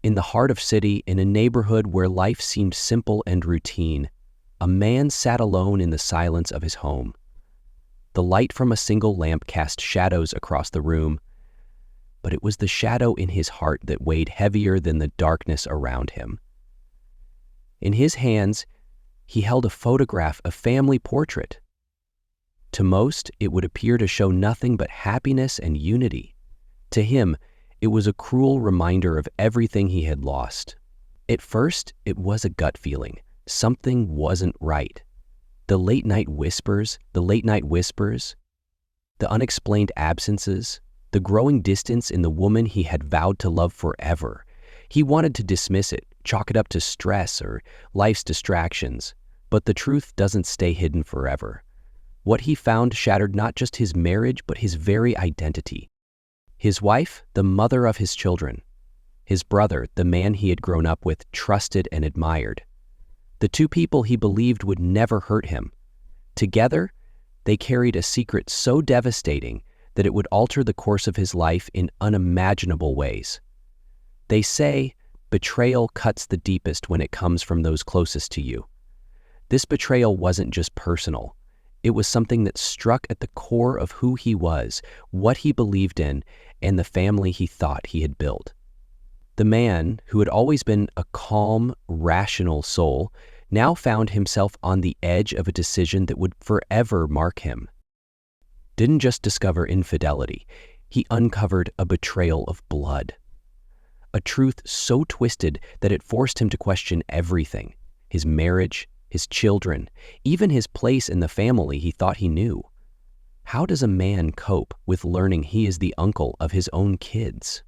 In the heart of city, in a neighborhood where life seemed simple and routine, a man sat alone in the silence of his home. The light from a single lamp cast shadows across the room, but it was the shadow in his heart that weighed heavier than the darkness around him. In his hands, he held a photograph, a family portrait. To most, it would appear to show nothing but happiness and unity. To him, it was a cruel reminder of everything he had lost. At first, it was a gut feeling. Something wasn't right. The late-night whispers, the unexplained absences, the growing distance in the woman he had vowed to love forever. He wanted to dismiss it, chalk it up to stress or life's distractions, but the truth doesn't stay hidden forever. What he found shattered not just his marriage, but his very identity. His wife, the mother of his children. His brother, the man he had grown up with, trusted and admired. The two people he believed would never hurt him. Together, they carried a secret so devastating that it would alter the course of his life in unimaginable ways. They say betrayal cuts the deepest when it comes from those closest to you. This betrayal wasn't just personal. It was something that struck at the core of who he was, what he believed in, and the family he thought he had built. The man, who had always been a calm, rational soul, now found himself on the edge of a decision that would forever mark him. Didn't just discover infidelity, he uncovered a betrayal of blood. A truth so twisted that it forced him to question everything: his marriage, his children, even his place in the family he thought he knew. How does a man cope with learning he is the uncle of his own kids?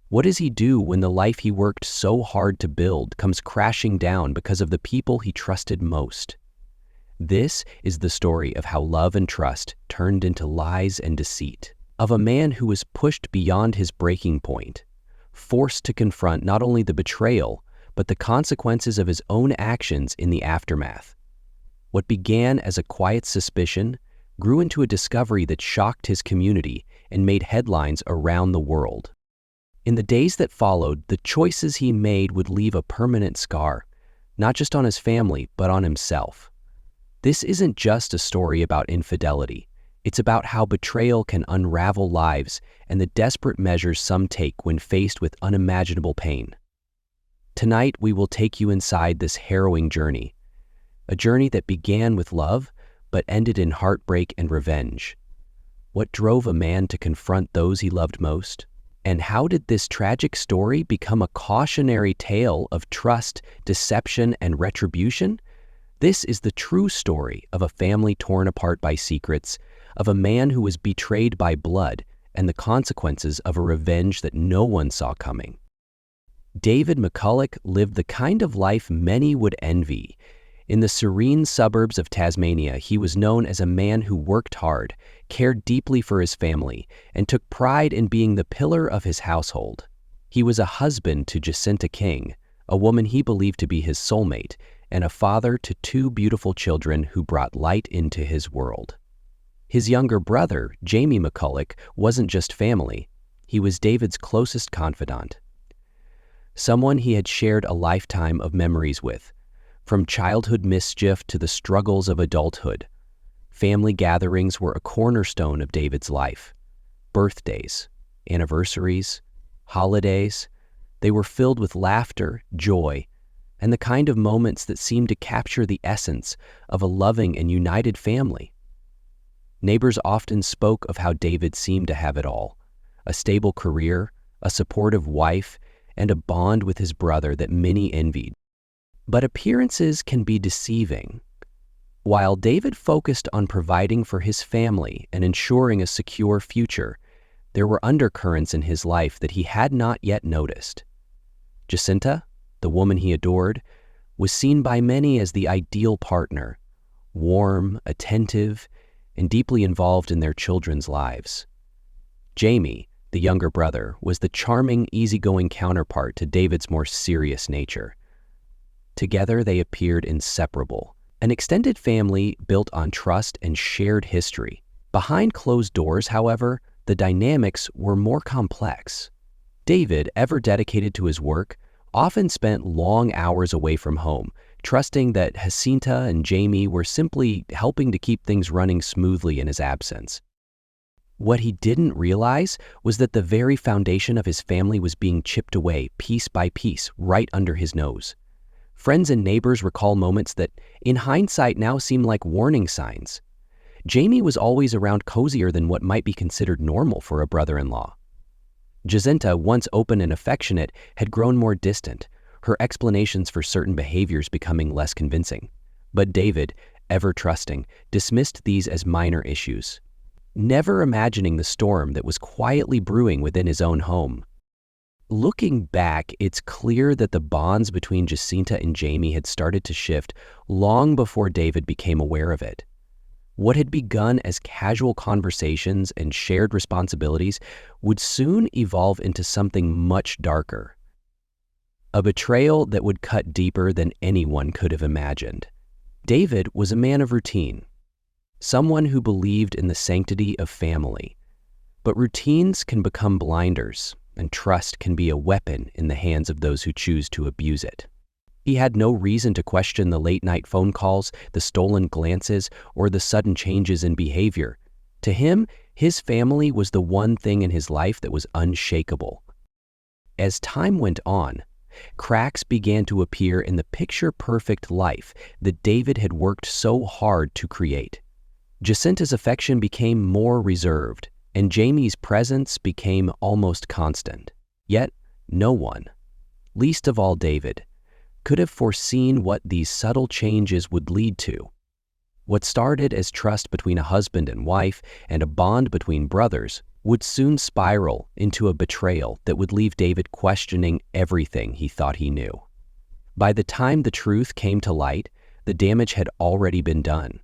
What does he do when the life he worked so hard to build comes crashing down because of the people he trusted most? This is the story of how love and trust turned into lies and deceit, of a man who was pushed beyond his breaking point, forced to confront not only the betrayal, but the consequences of his own actions in the aftermath. What began as a quiet suspicion grew into a discovery that shocked his community and made headlines around the world. In the days that followed, the choices he made would leave a permanent scar, not just on his family, but on himself. This isn't just a story about infidelity. It's about how betrayal can unravel lives and the desperate measures some take when faced with unimaginable pain. Tonight, we will take you inside this harrowing journey, a journey that began with love, but ended in heartbreak and revenge. What drove a man to confront those he loved most? And how did this tragic story become a cautionary tale of trust, deception, and retribution? This is the true story of a family torn apart by secrets, of a man who was betrayed by blood, and the consequences of a revenge that no one saw coming. David McCulloch lived the kind of life many would envy. In the serene suburbs of Tasmania, he was known as a man who worked hard, cared deeply for his family, and took pride in being the pillar of his household. He was a husband to Jacinta King, a woman he believed to be his soulmate, and a father to two beautiful children who brought light into his world. His younger brother, Jamie McCulloch, wasn't just family. He was David's closest confidant, someone he had shared a lifetime of memories with. From childhood mischief to the struggles of adulthood, family gatherings were a cornerstone of David's life. Birthdays, anniversaries, holidays, they were filled with laughter, joy, and the kind of moments that seemed to capture the essence of a loving and united family. Neighbors often spoke of how David seemed to have it all: a stable career, a supportive wife, and a bond with his brother that many envied. But appearances can be deceiving. While David focused on providing for his family and ensuring a secure future, there were undercurrents in his life that he had not yet noticed. Jacinta, the woman he adored, was seen by many as the ideal partner, warm, attentive, and deeply involved in their children's lives. Jamie, the younger brother, was the charming, easygoing counterpart to David's more serious nature. Together, they appeared inseparable, an extended family built on trust and shared history. Behind closed doors, however, the dynamics were more complex. David, ever dedicated to his work, often spent long hours away from home, trusting that Jacinta and Jamie were simply helping to keep things running smoothly in his absence. What he didn't realize was that the very foundation of his family was being chipped away piece by piece right under his nose. Friends and neighbors recall moments that, in hindsight, now seem like warning signs. Jamie was always around cozier than what might be considered normal for a brother-in-law. Jacinta, once open and affectionate, had grown more distant, her explanations for certain behaviors becoming less convincing. But David, ever trusting, dismissed these as minor issues, never imagining the storm that was quietly brewing within his own home. Looking back, it's clear that the bonds between Jacinta and Jamie had started to shift long before David became aware of it. What had begun as casual conversations and shared responsibilities would soon evolve into something much darker. A betrayal that would cut deeper than anyone could have imagined. David was a man of routine, someone who believed in the sanctity of family. But routines can become blinders, and trust can be a weapon in the hands of those who choose to abuse it. He had no reason to question the late-night phone calls, the stolen glances, or the sudden changes in behavior. To him, his family was the one thing in his life that was unshakable. As time went on, cracks began to appear in the picture-perfect life that David had worked so hard to create. Jacinta's affection became more reserved, and Jamie's presence became almost constant. Yet, no one, least of all David, could have foreseen what these subtle changes would lead to. What started as trust between a husband and wife and a bond between brothers would soon spiral into a betrayal that would leave David questioning everything he thought he knew. By the time the truth came to light, the damage had already been done.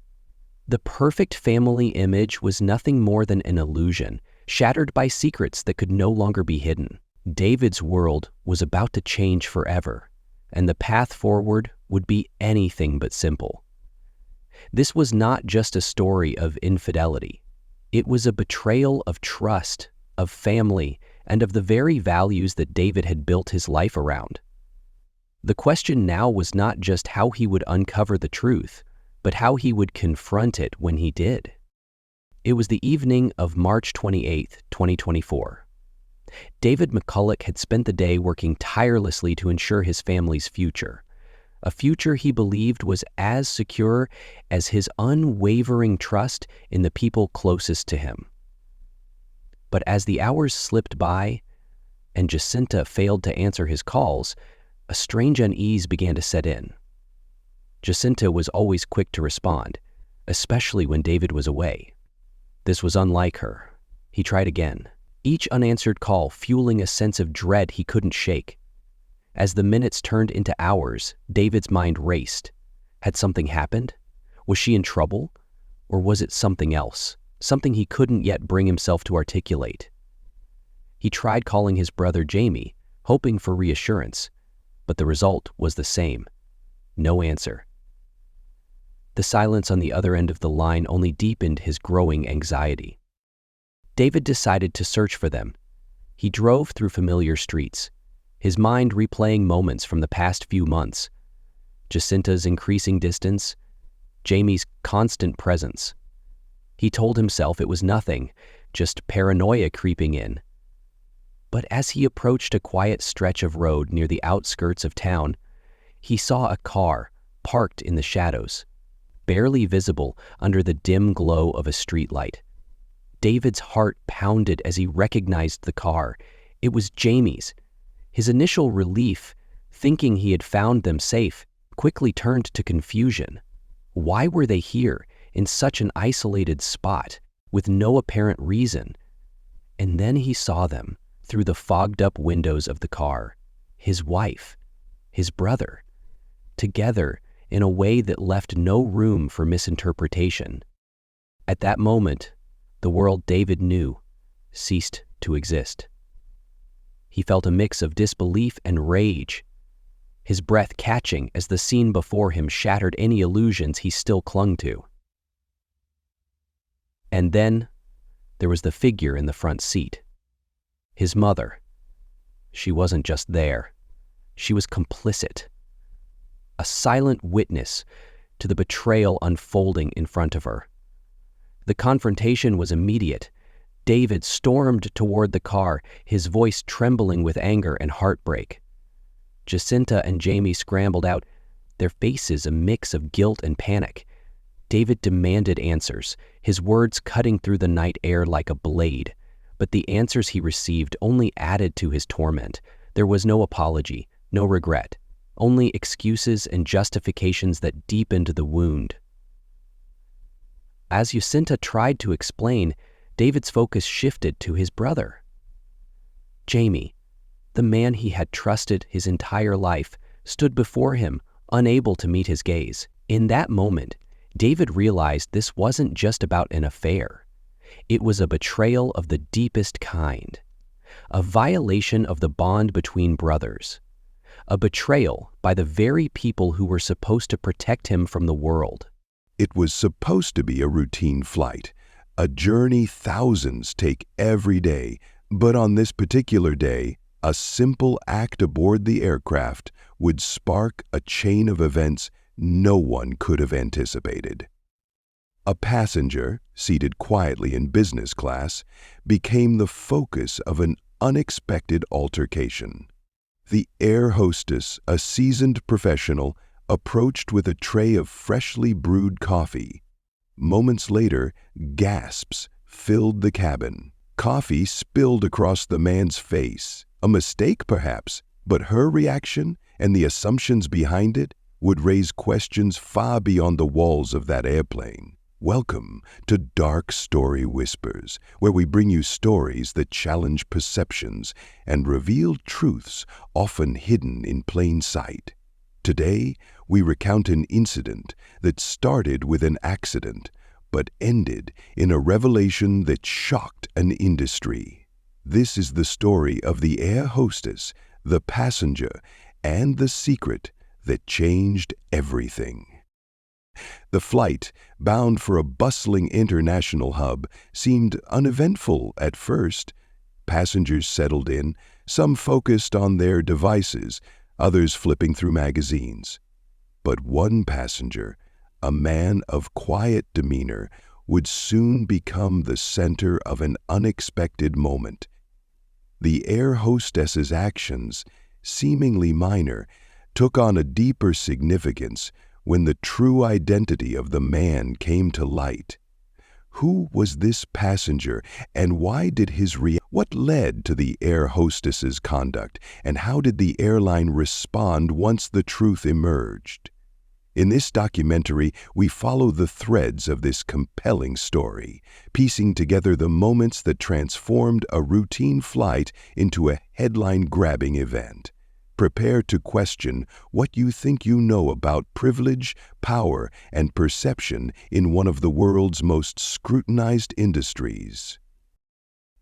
The perfect family image was nothing more than an illusion, shattered by secrets that could no longer be hidden. David's world was about to change forever, and the path forward would be anything but simple. This was not just a story of infidelity. It was a betrayal of trust, of family, and of the very values that David had built his life around. The question now was not just how he would uncover the truth, but how he would confront it when he did. It was the evening of March 28, 2024. David McCulloch had spent the day working tirelessly to ensure his family's future, a future he believed was as secure as his unwavering trust in the people closest to him. But as the hours slipped by and Jacinta failed to answer his calls, a strange unease began to set in. Jacinta was always quick to respond, especially when David was away. This was unlike her. He tried again, each unanswered call fueling a sense of dread he couldn't shake. As the minutes turned into hours, David's mind raced. Had something happened? Was she in trouble? Or was it something else, something he couldn't yet bring himself to articulate? He tried calling his brother Jamie, hoping for reassurance, but the result was the same. No answer. The silence on the other end of the line only deepened his growing anxiety. David decided to search for them. He drove through familiar streets, his mind replaying moments from the past few months. Jacinta's increasing distance, Jamie's constant presence. He told himself it was nothing, just paranoia creeping in. But as he approached a quiet stretch of road near the outskirts of town, he saw a car parked in the shadows, barely visible under the dim glow of a streetlight. David's heart pounded as he recognized the car. It was Jamie's. His initial relief, thinking he had found them safe, quickly turned to confusion. Why were they here, in such an isolated spot, with no apparent reason? And then he saw them, through the fogged-up windows of the car. His wife, his brother, together in a way that left no room for misinterpretation. At that moment, the world David knew ceased to exist. He felt a mix of disbelief and rage, his breath catching as the scene before him shattered any illusions he still clung to. And then there was the figure in the front seat. His mother. She wasn't just there. She was complicit, a silent witness to the betrayal unfolding in front of her. The confrontation was immediate. David stormed toward the car, his voice trembling with anger and heartbreak. Jacinta and Jamie scrambled out, their faces a mix of guilt and panic. David demanded answers, his words cutting through the night air like a blade. But the answers he received only added to his torment. There was no apology, no regret, only excuses and justifications that deepened the wound. As Jacinta tried to explain, David's focus shifted to his brother. Jamie, the man he had trusted his entire life, stood before him, unable to meet his gaze. In that moment, David realized this wasn't just about an affair. It was a betrayal of the deepest kind, a violation of the bond between brothers, a betrayal by the very people who were supposed to protect him from the world. It was supposed to be a routine flight, a journey thousands take every day, but on this particular day, a simple act aboard the aircraft would spark a chain of events no one could have anticipated. A passenger, seated quietly in business class, became the focus of an unexpected altercation. The air hostess, a seasoned professional, approached with a tray of freshly brewed coffee. Moments later, gasps filled the cabin. Coffee spilled across the man's face. A mistake, perhaps, but her reaction and the assumptions behind it would raise questions far beyond the walls of that airplane. Welcome to Dark Story Whispers, where we bring you stories that challenge perceptions and reveal truths often hidden in plain sight. Today, we recount an incident that started with an accident, but ended in a revelation that shocked an industry. This is the story of the air hostess, the passenger, and the secret that changed everything. The flight, bound for a bustling international hub, seemed uneventful at first. Passengers settled in, some focused on their devices, others flipping through magazines. But one passenger, a man of quiet demeanor, would soon become the center of an unexpected moment. The air hostess's actions, seemingly minor, took on a deeper significance when the true identity of the man came to light. Who was this passenger, and why did what led to the air hostess's conduct, and how did the airline respond once the truth emerged? In this documentary, we follow the threads of this compelling story, piecing together the moments that transformed a routine flight into a headline-grabbing event. Prepare to question what you think you know about privilege, power, and perception in one of the world's most scrutinized industries.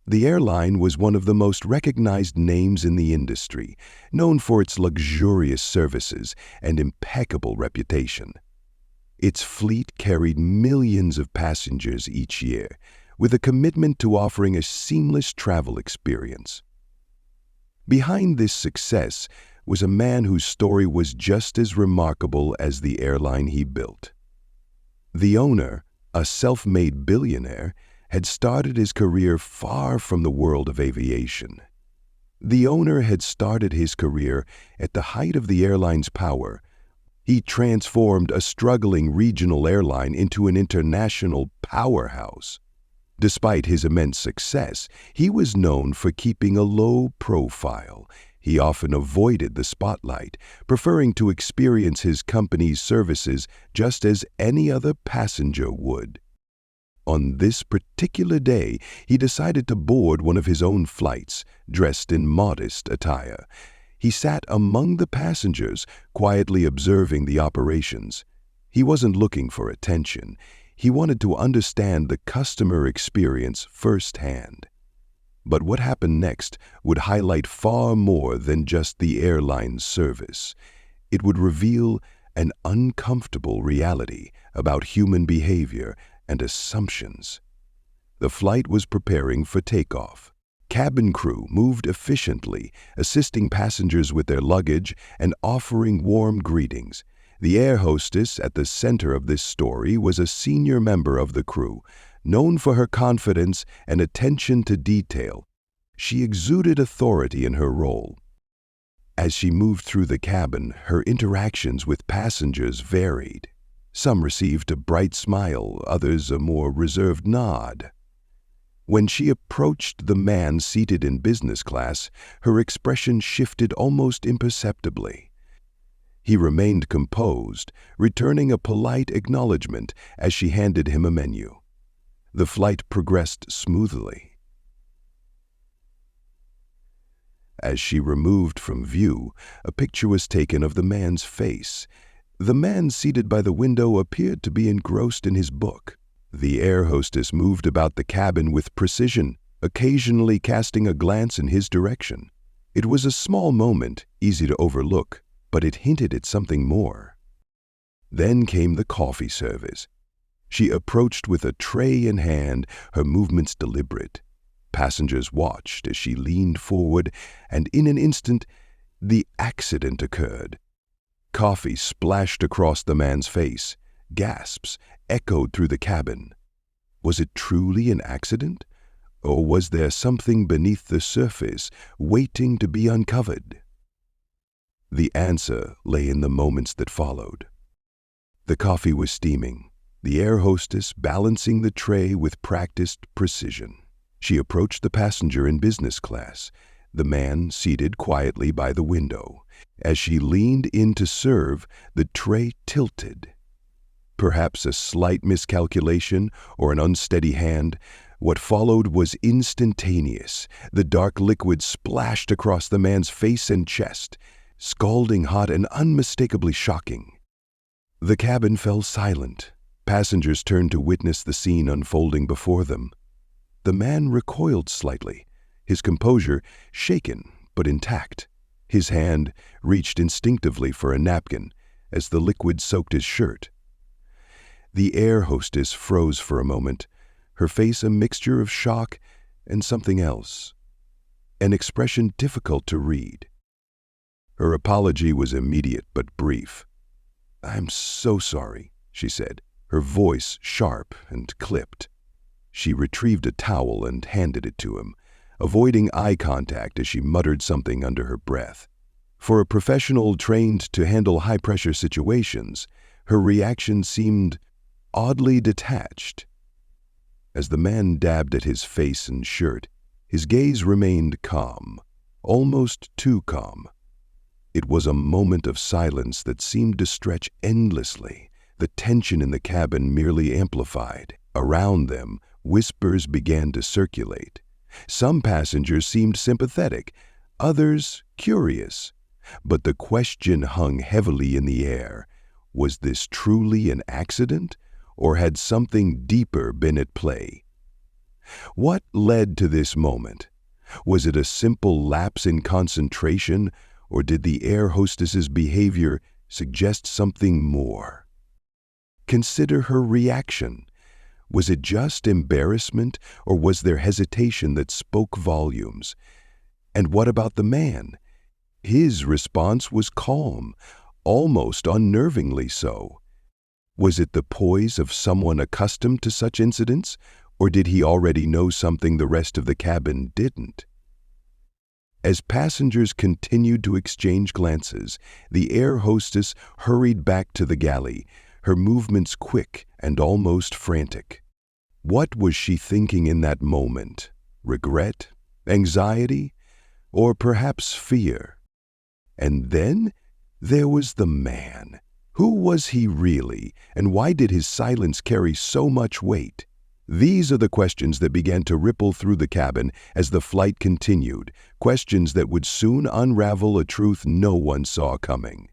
The airline was one of the most recognized names in the industry, known for its luxurious services and impeccable reputation. Its fleet carried millions of passengers each year, with a commitment to offering a seamless travel experience. Behind this success was a man whose story was just as remarkable as the airline he built. The owner, a self-made billionaire, had started his career far from the world of aviation. The owner had started his career at the height of the airline's power. He transformed a struggling regional airline into an international powerhouse. Despite his immense success, he was known for keeping a low profile. He often avoided the spotlight, preferring to experience his company's services just as any other passenger would. On this particular day, he decided to board one of his own flights, dressed in modest attire. He sat among the passengers, quietly observing the operations. He wasn't looking for attention. He wanted to understand the customer experience firsthand. But what happened next would highlight far more than just the airline's service. It would reveal an uncomfortable reality about human behavior and assumptions. The flight was preparing for takeoff. cabin crew moved efficiently, assisting passengers with their luggage and offering warm greetings. The air hostess at the center of this story was a senior member of the crew, known for her confidence and attention to detail. She exuded authority in her role. As she moved through the cabin, her interactions with passengers varied. Some received a bright smile, others a more reserved nod. When she approached the man seated in business class, her expression shifted almost imperceptibly. He remained composed, returning a polite acknowledgement as she handed him a menu. The flight progressed smoothly. As she removed from view, a picture was taken of the man's face. The man seated by the window appeared to be engrossed in his book. The air hostess moved about the cabin with precision, occasionally casting a glance in his direction. It was a small moment, easy to overlook, but it hinted at something more. Then came the coffee service. She approached with a tray in hand, her movements deliberate. Passengers watched as she leaned forward, and in an instant, the accident occurred. Coffee splashed across the man's face. Gasps echoed through the cabin. Was it truly an accident? Or was there something beneath the surface waiting to be uncovered? The answer lay in the moments that followed. The coffee was steaming, the air hostess balancing the tray with practiced precision. She approached the passenger in business class, the man seated quietly by the window. As she leaned in to serve, the tray tilted. Perhaps a slight miscalculation or an unsteady hand. What followed was instantaneous. The dark liquid splashed across the man's face and chest, scalding hot and unmistakably shocking. The cabin fell silent. Passengers turned to witness the scene unfolding before them. The man recoiled slightly, his composure shaken but intact. His hand reached instinctively for a napkin as the liquid soaked his shirt. The air hostess froze for a moment, her face a mixture of shock and something else, an expression difficult to read. Her apology was immediate but brief. "I'm so sorry," she said, her voice sharp and clipped. She retrieved a towel and handed it to him, avoiding eye contact as she muttered something under her breath. For a professional trained to handle high-pressure situations, her reaction seemed oddly detached. As the man dabbed at his face and shirt, his gaze remained calm, almost too calm. It was a moment of silence that seemed to stretch endlessly, the tension in the cabin merely amplified. Around them, whispers began to circulate. Some passengers seemed sympathetic, others curious. But the question hung heavily in the air. Was this truly an accident, or had something deeper been at play? What led to this moment? Was it a simple lapse in concentration, or did the air hostess's behavior suggest something more? Consider her reaction. Was it just embarrassment, or was there hesitation that spoke volumes? And what about the man? His response was calm, almost unnervingly so. Was it the poise of someone accustomed to such incidents, or did he already know something the rest of the cabin didn't? As passengers continued to exchange glances, the air hostess hurried back to the galley, her movements quick and almost frantic. What was she thinking in that moment? Regret? Anxiety? Or perhaps fear? And then there was the man. Who was he really, and why did his silence carry so much weight? These are the questions that began to ripple through the cabin as the flight continued, questions that would soon unravel a truth no one saw coming.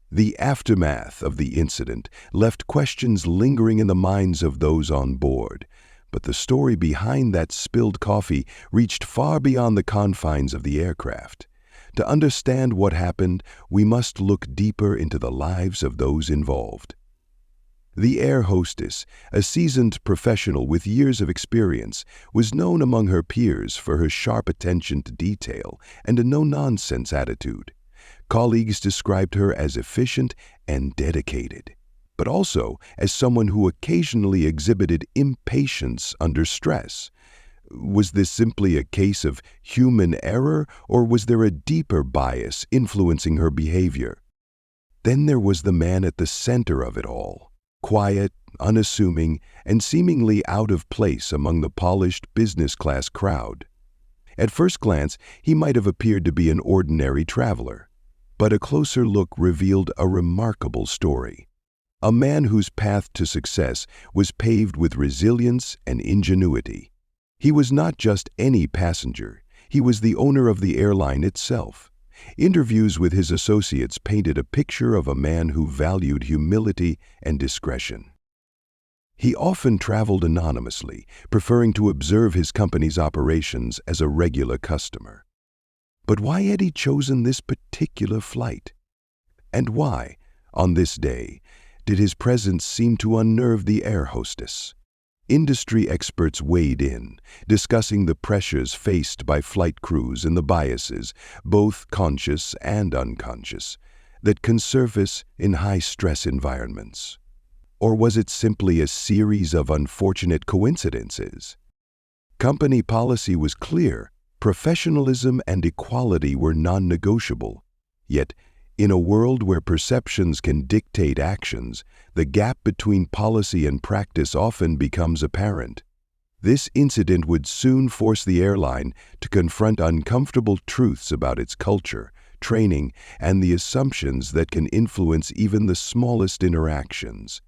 The aftermath of the incident left questions lingering in the minds of those on board, but the story behind that spilled coffee reached far beyond the confines of the aircraft. To understand what happened, we must look deeper into the lives of those involved. The air hostess, a seasoned professional with years of experience, was known among her peers for her sharp attention to detail and a no-nonsense attitude. Colleagues described her as efficient and dedicated, but also as someone who occasionally exhibited impatience under stress. Was this simply a case of human error, or was there a deeper bias influencing her behavior? Then there was the man at the center of it all, quiet, unassuming, and seemingly out of place among the polished business-class crowd. At first glance, he might have appeared to be an ordinary traveler, but a closer look revealed a remarkable story. A man whose path to success was paved with resilience and ingenuity. He was not just any passenger, he was the owner of the airline itself. Interviews with his associates painted a picture of a man who valued humility and discretion. He often traveled anonymously, preferring to observe his company's operations as a regular customer. But why had he chosen this particular flight? And why, on this day, did his presence seem to unnerve the air hostess? Industry experts weighed in, discussing the pressures faced by flight crews and the biases, both conscious and unconscious, that can surface in high-stress environments. Or was it simply a series of unfortunate coincidences? Company policy was clear: professionalism and equality were non-negotiable. Yet, in a world where perceptions can dictate actions, the gap between policy and practice often becomes apparent. This incident would soon force the airline to confront uncomfortable truths about its culture, training, and the assumptions that can influence even the smallest interactions.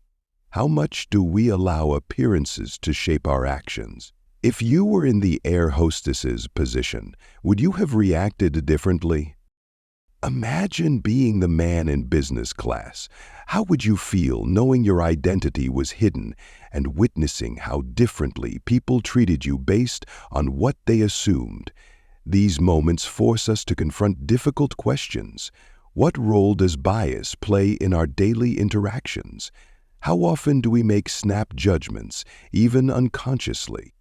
How much do we allow appearances to shape our actions? If you were in the air hostess's position, would you have reacted differently? Imagine being the man in business class. How would you feel knowing your identity was hidden and witnessing how differently people treated you based on what they assumed? These moments force us to confront difficult questions. What role does bias play in our daily interactions? How often do we make snap judgments, even unconsciously?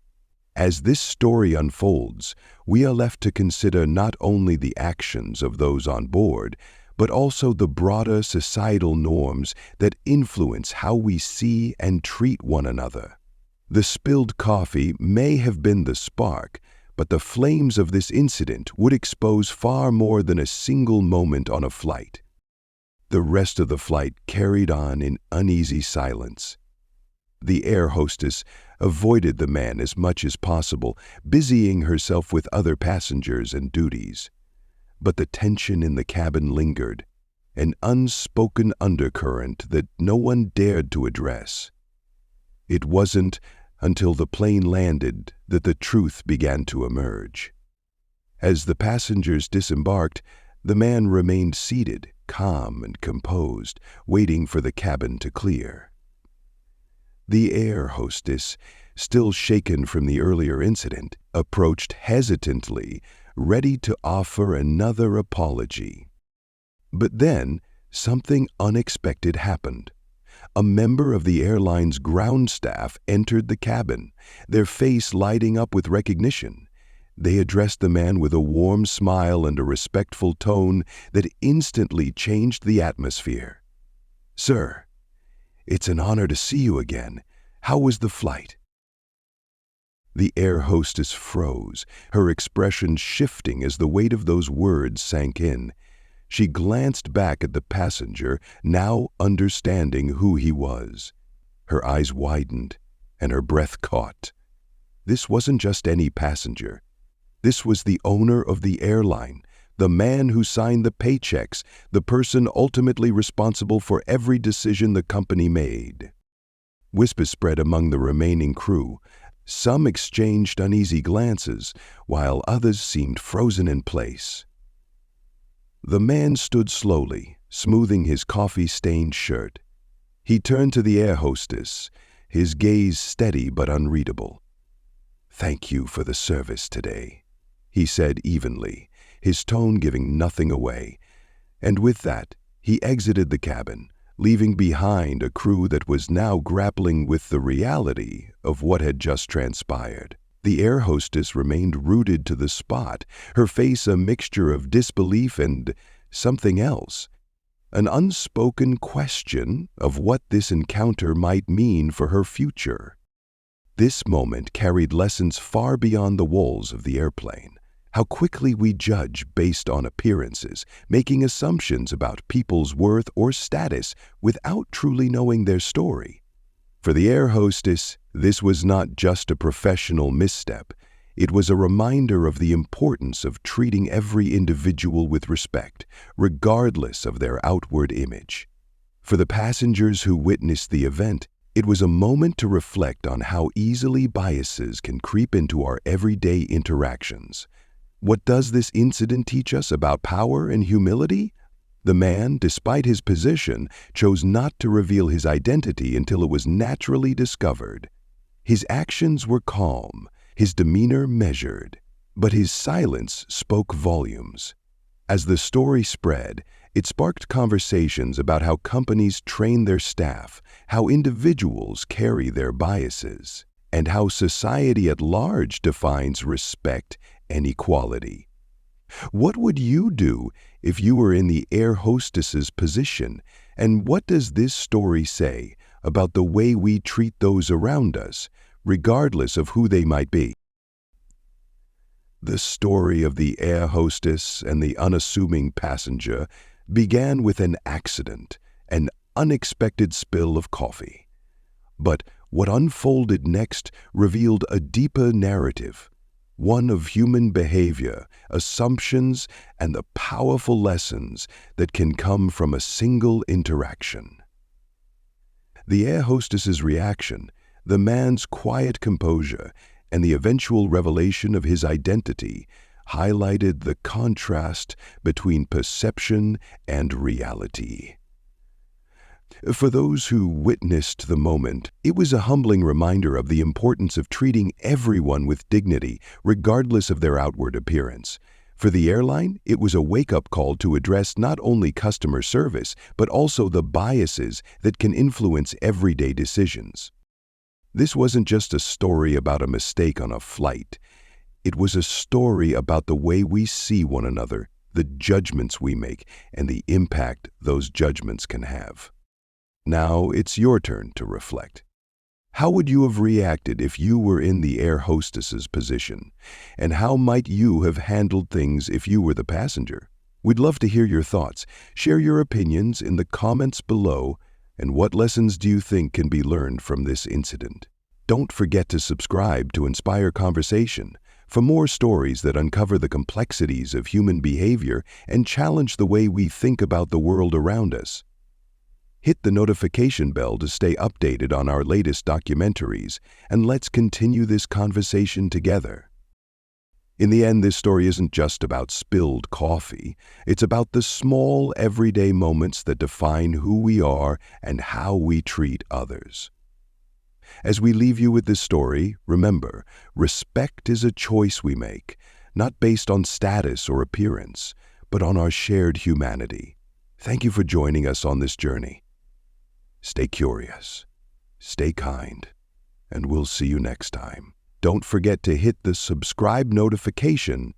As this story unfolds, we are left to consider not only the actions of those on board, but also the broader societal norms that influence how we see and treat one another. The spilled coffee may have been the spark, but the flames of this incident would expose far more than a single moment on a flight. The rest of the flight carried on in uneasy silence. The air hostess avoided the man as much as possible, busying herself with other passengers and duties. But the tension in the cabin lingered, an unspoken undercurrent that no one dared to address. It wasn't until the plane landed that the truth began to emerge. As the passengers disembarked, the man remained seated, calm and composed, waiting for the cabin to clear. The air hostess, still shaken from the earlier incident, approached hesitantly, ready to offer another apology. But then, something unexpected happened. A member of the airline's ground staff entered the cabin, their face lighting up with recognition. They addressed the man with a warm smile and a respectful tone that instantly changed the atmosphere. "Sir, it's an honor to see you again. How was the flight?" The air hostess froze, her expression shifting as the weight of those words sank in. She glanced back at the passenger, now understanding who he was. Her eyes widened, and her breath caught. This wasn't just any passenger. This was the owner of the airline, the man who signed the paychecks, the person ultimately responsible for every decision the company made. Whispers spread among the remaining crew. Some exchanged uneasy glances, while others seemed frozen in place. The man stood slowly, smoothing his coffee-stained shirt. He turned to the air hostess, his gaze steady but unreadable. "Thank you for the service today," he said evenly, his tone giving nothing away. And with that, he exited the cabin, leaving behind a crew that was now grappling with the reality of what had just transpired. The air hostess remained rooted to the spot, her face a mixture of disbelief and something else, an unspoken question of what this encounter might mean for her future. This moment carried lessons far beyond the walls of the airplane. How quickly we judge based on appearances, making assumptions about people's worth or status without truly knowing their story. For the air hostess, this was not just a professional misstep. It was a reminder of the importance of treating every individual with respect, regardless of their outward image. For the passengers who witnessed the event, it was a moment to reflect on how easily biases can creep into our everyday interactions. What does this incident teach us about power and humility? The man, despite his position, chose not to reveal his identity until it was naturally discovered. His actions were calm, his demeanor measured, but his silence spoke volumes. As the story spread, it sparked conversations about how companies train their staff, how individuals carry their biases, and how society at large defines respect and equality. What would you do if you were in the air hostess's position, and what does this story say about the way we treat those around us, regardless of who they might be? The story of the air hostess and the unassuming passenger began with an accident, an unexpected spill of coffee. But what unfolded next revealed a deeper narrative, one of human behavior, assumptions, and the powerful lessons that can come from a single interaction. The air hostess's reaction, the man's quiet composure, and the eventual revelation of his identity highlighted the contrast between perception and reality. For those who witnessed the moment, it was a humbling reminder of the importance of treating everyone with dignity, regardless of their outward appearance. For the airline, it was a wake-up call to address not only customer service, but also the biases that can influence everyday decisions. This wasn't just a story about a mistake on a flight. It was a story about the way we see one another, the judgments we make, and the impact those judgments can have. Now it's your turn to reflect. How would you have reacted if you were in the air hostess's position? And how might you have handled things if you were the passenger? We'd love to hear your thoughts. Share your opinions in the comments below. And what lessons do you think can be learned from this incident? Don't forget to subscribe to inspire conversation for more stories that uncover the complexities of human behavior and challenge the way we think about the world around us. Hit the notification bell to stay updated on our latest documentaries, and let's continue this conversation together. In the end, this story isn't just about spilled coffee. It's about the small, everyday moments that define who we are and how we treat others. As we leave you with this story, remember, respect is a choice we make, not based on status or appearance, but on our shared humanity. Thank you for joining us on this journey. Stay curious, stay kind, and we'll see you next time. Don't forget to hit the subscribe notification